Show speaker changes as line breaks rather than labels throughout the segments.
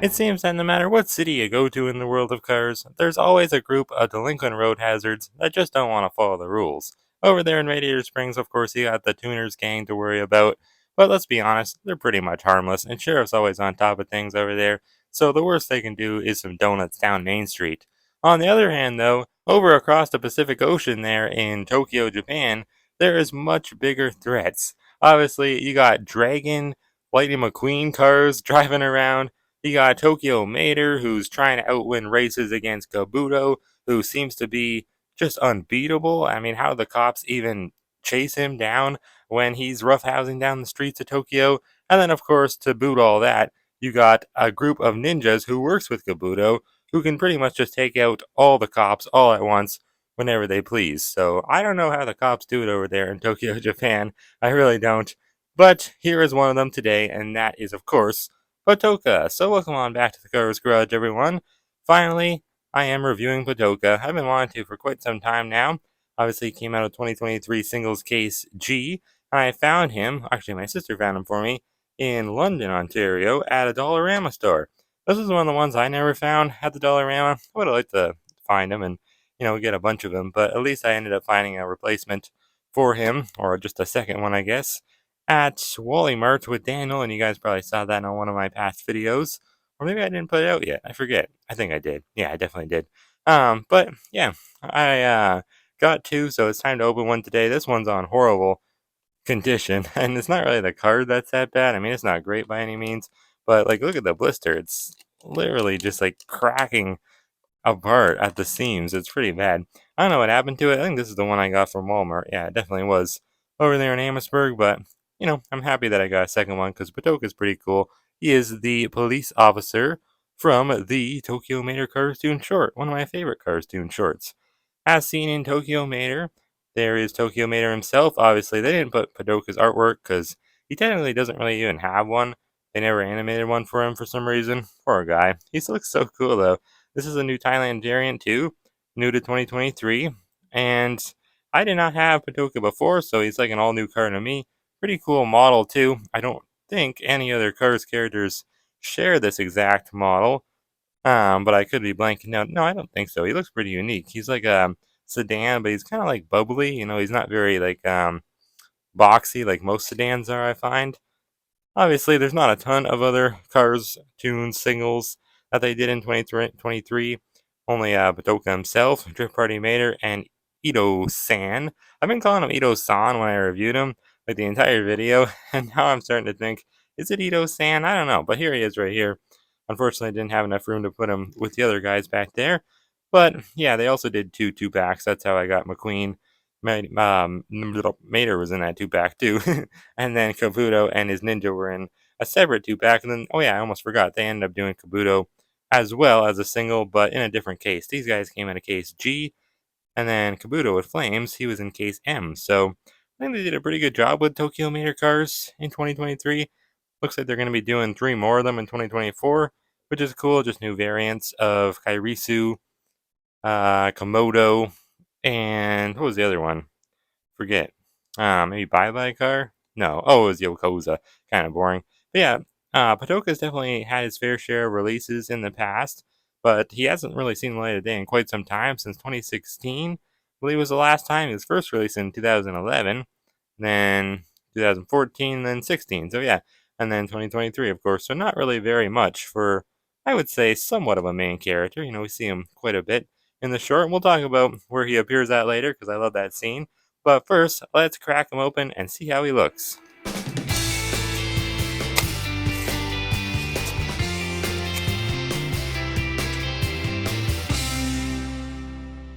It seems that no matter what city you go to in the world of cars, there's always a group of delinquent road hazards that just don't want to follow the rules. Over there in Radiator Springs, of course, you got the Tuners gang to worry about, but let's be honest, they're pretty much harmless, and Sheriff's always on top of things over there, so the worst they can do is some donuts down Main Street. On the other hand, though, over across the Pacific Ocean there in Tokyo, Japan, there is much bigger threats. Obviously, you got Dragon, Lightning McQueen cars driving around. You got Tokyo Mater, who's trying to outwin races against Kabuto, who seems to be just unbeatable. I mean, how the cops even chase him down when he's roughhousing down the streets of Tokyo. And then, of course, to boot all that, you got a group of ninjas who works with Kabuto, who can pretty much just take out all the cops all at once whenever they please. So I don't know how the cops do it over there in Tokyo, Japan. I really don't. But here is one of them today, and that is, of course, Patoka. So welcome on back to the Cars Garage, everyone. Finally, I am reviewing Patoka. I've been wanting to for quite some time now. Obviously, he came out of 2023 Singles Case G, and I found him, actually my sister found him for me, in London, Ontario, at a Dollarama store. This is one of the ones I never found at the Dollarama. I would have liked to find him and, get a bunch of them, but at least I ended up finding a replacement for him, or just a second one, I guess, at Wally Mart with Daniel, and you guys probably saw that on one of my past videos. Or maybe I didn't put it out yet. I forget. I think I did. Yeah, I definitely did. But yeah, I got two, so it's time to open one today. This one's on horrible condition, and it's not really the card that's that bad. I mean, it's not great by any means, but like, look at the blister. It's literally just like cracking apart at the seams. It's pretty bad. I don't know what happened to it. I think this is the one I got from Walmart. Yeah, it definitely was over there in Amherstburg, but I'm happy that I got a second one because Patoka is pretty cool. He is the police officer from the Tokyo Mater Cars Toon short, one of my favorite Cars Toon shorts. As seen in Tokyo Mater, there is Tokyo Mater himself. Obviously, they didn't put Patoka's artwork because he technically doesn't really even have one. They never animated one for him for some reason. Poor guy. He looks so cool though. This is a new Thailand variant too, new to 2023, and I did not have Patoka before, so he's like an all new car to me. Pretty cool model too. I don't think any other Cars characters share this exact model, but I could be blanking out. No, I don't think so. He looks pretty unique. He's like a sedan, but he's kind of like bubbly. He's not very like boxy like most sedans are, I find. Obviously, there's not a ton of other Cars Toon singles that they did in 2023. Only Patoka himself, Drift Party Mater, and Ito-san. I've been calling him Ito-san when I reviewed him, like the entire video, and now I'm starting to think, is it Ito-san? I don't know, but here he is right here. Unfortunately, I didn't have enough room to put him with the other guys back there. But yeah, they also did two packs. That's how I got McQueen. Mater was in that two pack too. And then Kabuto and his ninja were in a separate two pack. And then, oh yeah, I almost forgot. They ended up doing Kabuto as well as a single, but in a different case. These guys came in a case G, and then Kabuto with Flames, he was in case M. So I think they did a pretty good job with Tokyo Mater cars in 2023. Looks like they're going to be doing 3 more of them in 2024, which is cool. Just new variants of Kairisu, Komodo, and what was the other one? Forget. Maybe Bye Bye Car? No. Oh, it was Yokoza. Kind of boring. But yeah, Patoka's definitely had his fair share of releases in the past, but he hasn't really seen the light of day in quite some time, since 2016. I believe was the last time. He was first released in 2011, then 2014, then 16. So yeah, and then 2023, of course. So not really very much for, I would say, somewhat of a main character. We see him quite a bit in the short. We'll talk about where he appears at later because I love that scene. But first, let's crack him open and see how he looks.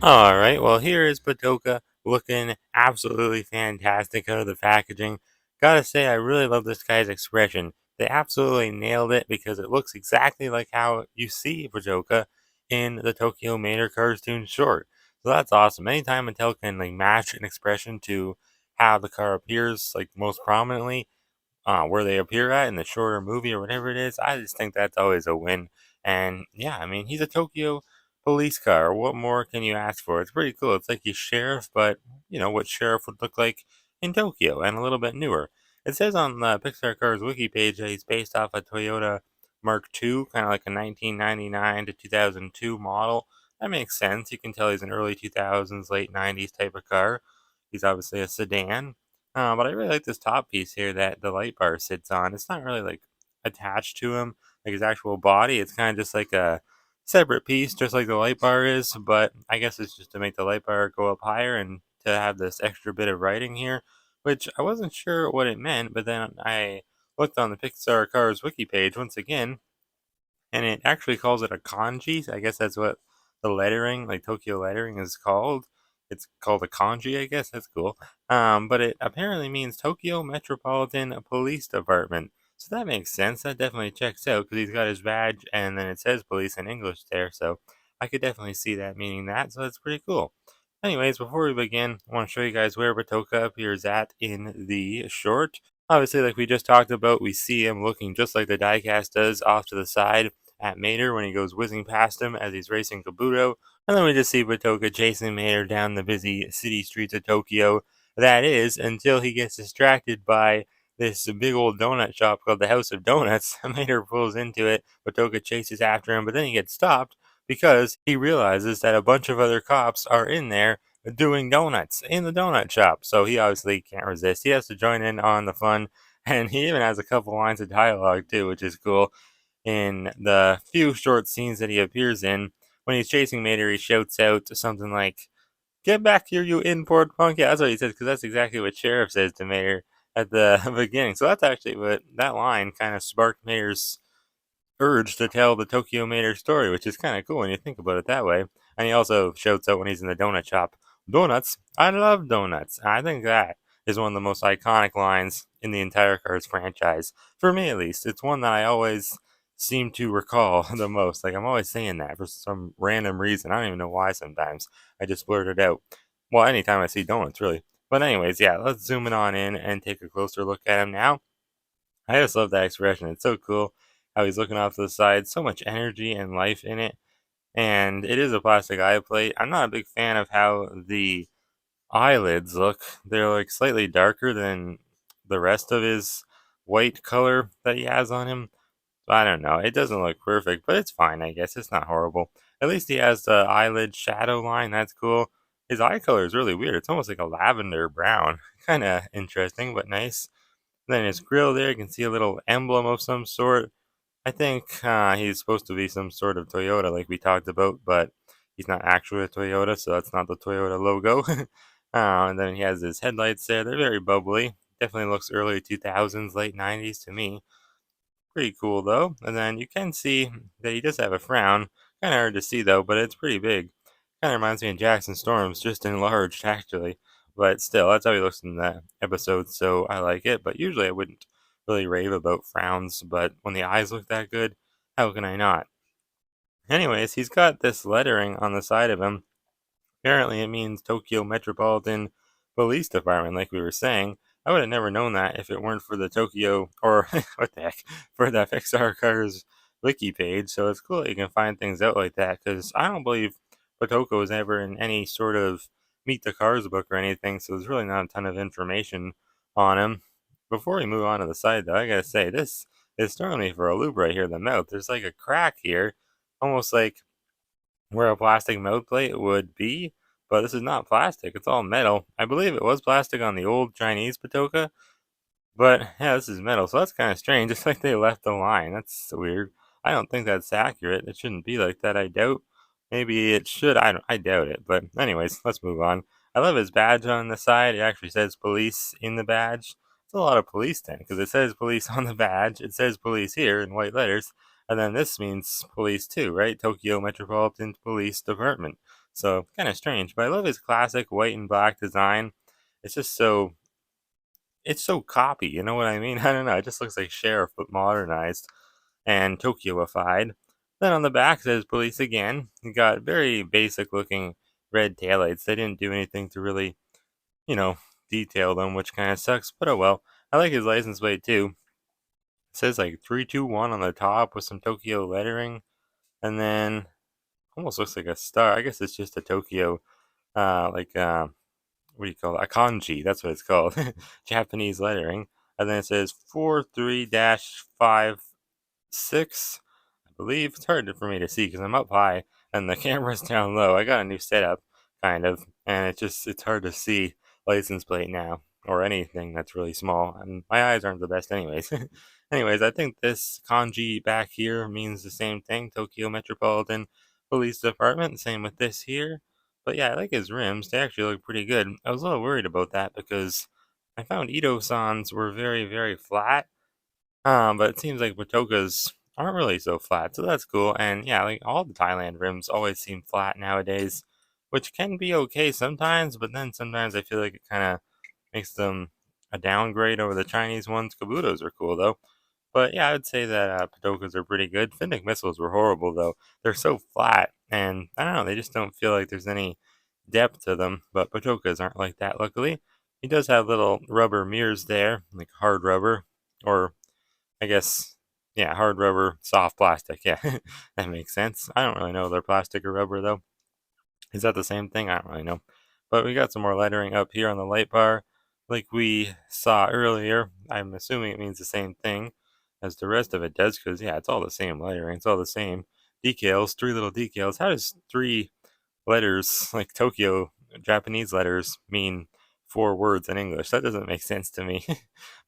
Alright, well here is Patoka looking absolutely fantastic out of the packaging. Gotta say, I really love this guy's expression. They absolutely nailed it because it looks exactly like how you see Patoka in the Tokyo Mater Cars Toon short. So that's awesome. Anytime Mattel can match an expression to how the car appears most prominently, where they appear at in the shorter movie or whatever it is, I just think that's always a win. And yeah, I mean, he's a Tokyo police car. What more can you ask for? It's pretty cool. It's like he's sheriff, but what sheriff would look like in Tokyo and a little bit newer. It says on the Pixar Cars wiki page that he's based off a Toyota Mark II, kind of like a 1999 to 2002 model. That makes sense. You can tell he's an early 2000s, late 90s type of car. He's obviously a sedan. But I really like this top piece here that the light bar sits on. It's not really like attached to him, like his actual body. It's kind of just like a separate piece, just like the light bar is. But I guess it's just to make the light bar go up higher and to have this extra bit of writing here, which I wasn't sure what it meant. But then I looked on the Pixar Cars wiki page once again, and it actually calls it a kanji. I guess that's what the lettering, like Tokyo lettering, is called. It's called a kanji, I guess. That's cool. But it apparently means Tokyo Metropolitan Police Department. So that makes sense. That definitely checks out because he's got his badge and then it says police in English there. So I could definitely see that meaning that. So that's pretty cool. Anyways, before we begin, I want to show you guys where Patoka appears at in the short. Obviously, like we just talked about, we see him looking just like the diecast does off to the side at Mater when he goes whizzing past him as he's racing Kabuto. And then we just see Patoka chasing Mater down the busy city streets of Tokyo. That is, until he gets distracted by this big old donut shop called the House of Donuts. Mater pulls into it, Patoka chases after him, but then he gets stopped because he realizes that a bunch of other cops are in there doing donuts in the donut shop. So he obviously can't resist. He has to join in on the fun. And he even has a couple lines of dialogue too, which is cool. In the few short scenes that he appears in, when he's chasing Mater, he shouts out something like, "Get back here, you import punk." Yeah, that's what he says, because that's exactly what Sheriff says to Mater at the beginning. So that's actually what that line kind of sparked Mater's urge to tell the Tokyo Mater story, which is kind of cool when you think about it that way. And he also shouts out when he's in the donut shop, "Donuts! I love donuts." And I think that is one of the most iconic lines in the entire Cars franchise. For me, at least. It's one that I always seem to recall the most. Like, I'm always saying that for some random reason. I don't even know why sometimes. I just blurt it out. Well, anytime I see donuts, really. But anyways, yeah, let's zoom it on in and take a closer look at him now. I just love that expression. It's so cool how he's looking off to the side. So much energy and life in it. And it is a plastic eye plate. I'm not a big fan of how the eyelids look. They're like slightly darker than the rest of his white color that he has on him. So I don't know. It doesn't look perfect, but it's fine, I guess. It's not horrible. At least he has the eyelid shadow line. That's cool. His eye color is really weird. It's almost like a lavender brown. Kind of interesting, but nice. Then his grill there, you can see a little emblem of some sort. I think he's supposed to be some sort of Toyota, like we talked about, but he's not actually a Toyota, so that's not the Toyota logo. And then he has his headlights there. They're very bubbly. Definitely looks early 2000s, late 90s to me. Pretty cool, though. And then you can see that he does have a frown. Kind of hard to see, though, but it's pretty big. Kind of reminds me of Jackson Storms, just enlarged, actually. But still, that's how he looks in the episode, so I like it. But usually I wouldn't really rave about frowns, but when the eyes look that good, how can I not? Anyways, he's got this lettering on the side of him. Apparently, it means Tokyo Metropolitan Police Department, like we were saying. I would have never known that if it weren't for the Tokyo, or what the heck, for the Pixar Cars wiki page. So it's cool that you can find things out like that, because I don't believe Patokka was ever in any sort of Meet the Cars book or anything, so there's really not a ton of information on him. Before we move on to the side, though, I gotta say, this is throwing me for a loop right here in the mouth. There's like a crack here, almost like where a plastic mouth plate would be, but this is not plastic. It's all metal. I believe it was plastic on the old Chinese Patokka, but yeah, this is metal, so that's kind of strange. It's like they left the line. That's weird. I don't think that's accurate. It shouldn't be like that. I doubt. Maybe it should. I don't. I doubt it. But anyways, let's move on. I love his badge on the side. It actually says police in the badge. It's a lot of police then, because it says police on the badge. It says police here in white letters, and then this means police too, right? Tokyo Metropolitan Police Department. So kind of strange, but I love his classic white and black design. It's just so it's so copy, you know what I mean? I don't know. It just looks like Sheriff but modernized and Tokyoified. Then on the back says police again. You got very basic looking red taillights. They didn't do anything to really, you know, detail them, which kind of sucks, but oh well. I like his license plate too. It says like 321 on the top with some Tokyo lettering, and then almost looks like a star. I guess it's just a Tokyo, like what do you call it? A kanji. That's what it's called. Japanese lettering. And then it says 43-5 6, I believe. It's hard for me to see because I'm up high and the camera's down low. I got a new setup, kind of, and it's hard to see license plate now or anything that's really small. And my eyes aren't the best, anyways. Anyways, I think this kanji back here means the same thing, Tokyo Metropolitan Police Department. Same with this here. But yeah, I like his rims. They actually look pretty good. I was a little worried about that because I found Ito-sans were very, very flat. But it seems like Patokas aren't really so flat, so that's cool. And yeah, like all the Thailand rims always seem flat nowadays, which can be okay sometimes, but then sometimes I feel like it kind of makes them a downgrade over the Chinese ones. Kabutos are cool though. But yeah, I would say that Patokas are pretty good. Finnick missiles were horrible though. They're so flat, and I don't know, they just don't feel like there's any depth to them. But Patokas aren't like that, luckily. He does have little rubber mirrors there, like hard rubber, or I guess, yeah, hard rubber, soft plastic. Yeah, that makes sense. I don't really know if they're plastic or rubber though. Is that the same thing? I don't really know. But we got some more lettering up here on the light bar, like we saw earlier. I'm assuming it means the same thing as the rest of it does, because yeah, it's all the same lettering. It's all the same decals, three little decals. How does three letters like Tokyo Japanese letters mean four words in English? That doesn't make sense to me.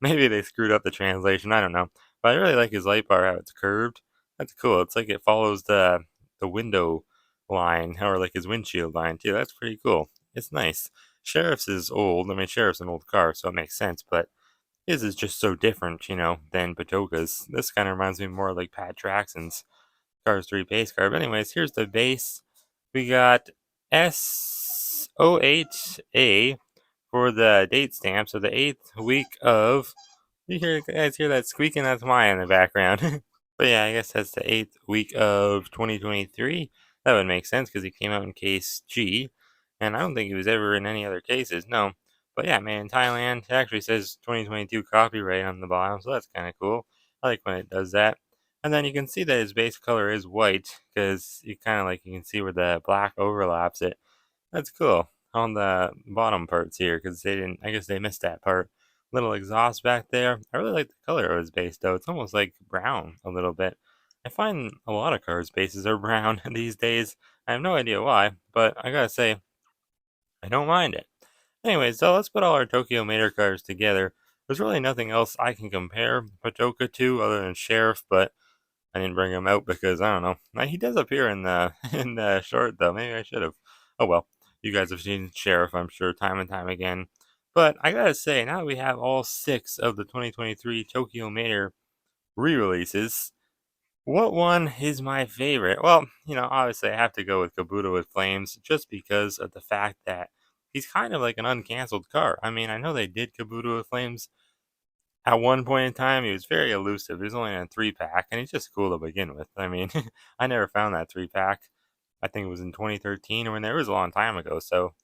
Maybe they screwed up the translation. I don't know. But I really like his light bar, how it's curved. That's cool. It's like it follows the window line or like his windshield line too. That's pretty cool. It's nice. Sheriff's is old. I mean, Sheriff's an old car, so it makes sense. But his is just so different, than Patoka's. This kind of reminds me more like Pat Traxon's Cars 3 base car. But anyways, here's the base. We got S08A for the date stamp. So the 8th week of. You guys hear that squeaking? That's Maya in the background. But yeah, I guess that's the 8th week of 2023. That would make sense because he came out in case G. And I don't think he was ever in any other cases. No. But yeah, man, in Thailand, it actually says 2022 copyright on the bottom. So that's kind of cool. I like when it does that. And then you can see that his base color is white because you kind of like you can see where the black overlaps it. That's cool on the bottom parts here because they didn't. I guess they missed that part. Little exhaust back there. I really like the color of his base though. It's almost like brown a little bit. I find a lot of cars' bases are brown these days. I have no idea why, but I gotta say I don't mind it. Anyways, so let's put all our Tokyo Mater cars together. There's really nothing else I can compare Patoka to other than Sheriff, but I didn't bring him out because I don't know. He does appear in the in the short though. Maybe I should have. Oh well. You guys have seen Sheriff, I'm sure, time and time again. But I gotta say, now that we have all six of the 2023 Tokyo Mater re-releases, what one is my favorite? Well, obviously I have to go with Kabuto with Flames just because of the fact that he's kind of like an uncanceled car. I mean, I know they did Kabuto with Flames at one point in time. He was very elusive. He was only in a 3-pack, and he's just cool to begin with. I mean, I never found that 3-pack. I think it was in 2013 or when it was a long time ago. So,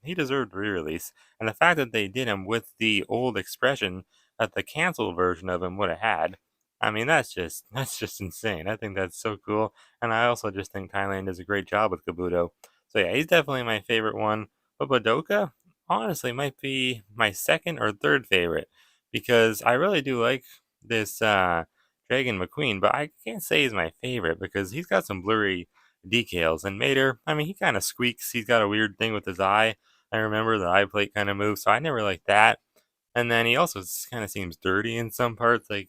he deserved re-release. And the fact that they did him with the old expression that the canceled version of him would have had, I mean, that's just insane. I think that's so cool. And I also just think Thailand does a great job with Kabuto. So yeah, he's definitely my favorite one. But Badoka, honestly, might be my second or third favorite because I really do like this Dragon McQueen, but I can't say he's my favorite because he's got some blurry decals. And Mater, I mean, he kind of squeaks. He's got a weird thing with his eye. I remember the eye plate kind of moves, so I never liked that. And then he also kind of seems dirty in some parts. Like,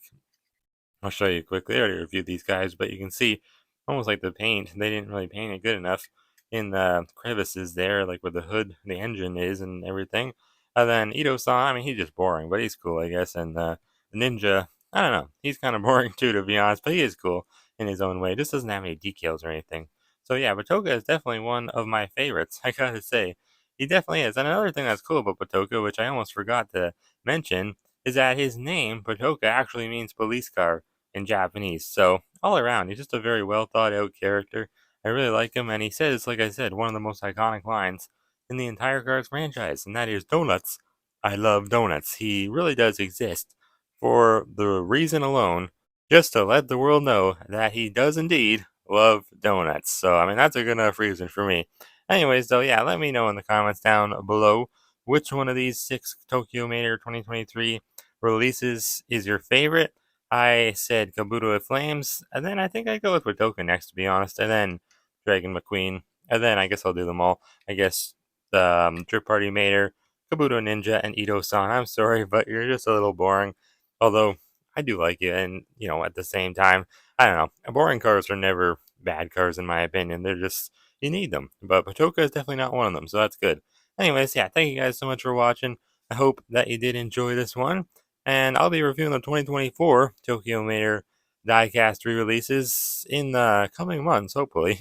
I'll show you quickly. I already reviewed these guys, but you can see almost like the paint. They didn't really paint it good enough in the crevices there, like where the hood, the engine is, and everything. And then Ito-san, I mean, he's just boring, but he's cool, I guess. And the Ninja, I don't know, he's kind of boring too, to be honest, but he is cool in his own way. Just doesn't have any decals or anything. So yeah, Patoka is definitely one of my favorites. I gotta say, he definitely is. And another thing that's cool about Patoka, which I almost forgot to mention, is that his name, Patoka, actually means police car in Japanese. So all around, he's just a very well thought out character. I really like him, and he says, like I said, one of the most iconic lines in the entire Cars franchise, and that is donuts. I love donuts. He really does exist for the reason alone, just to let the world know that he does indeed love donuts. So I mean, that's a good enough reason for me. Anyways, though, yeah, let me know in the comments down below which one of these six Tokyo Mater 2023 releases is your favorite. I said Kabuto with Flames, and then I think I'd go with Patoka next, to be honest, and then Dragon McQueen, and then I guess I'll do them all. I guess the Drip Party Mater, Kabuto Ninja, and Ito-san. I'm sorry, but you're just a little boring. Although, I do like you, and, at the same time, I don't know. Boring cars are never bad cars, in my opinion. They're just, you need them. But Patoka is definitely not one of them, so that's good. Anyways, yeah, thank you guys so much for watching. I hope that you did enjoy this one. And I'll be reviewing the 2024 Tokyo Mater diecast re-releases in the coming months, hopefully.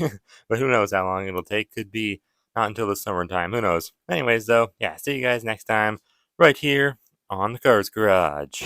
But who knows how long it'll take. Could be not until the summertime. Who knows? Anyways, though, yeah, see you guys next time right here on the Cars Garage.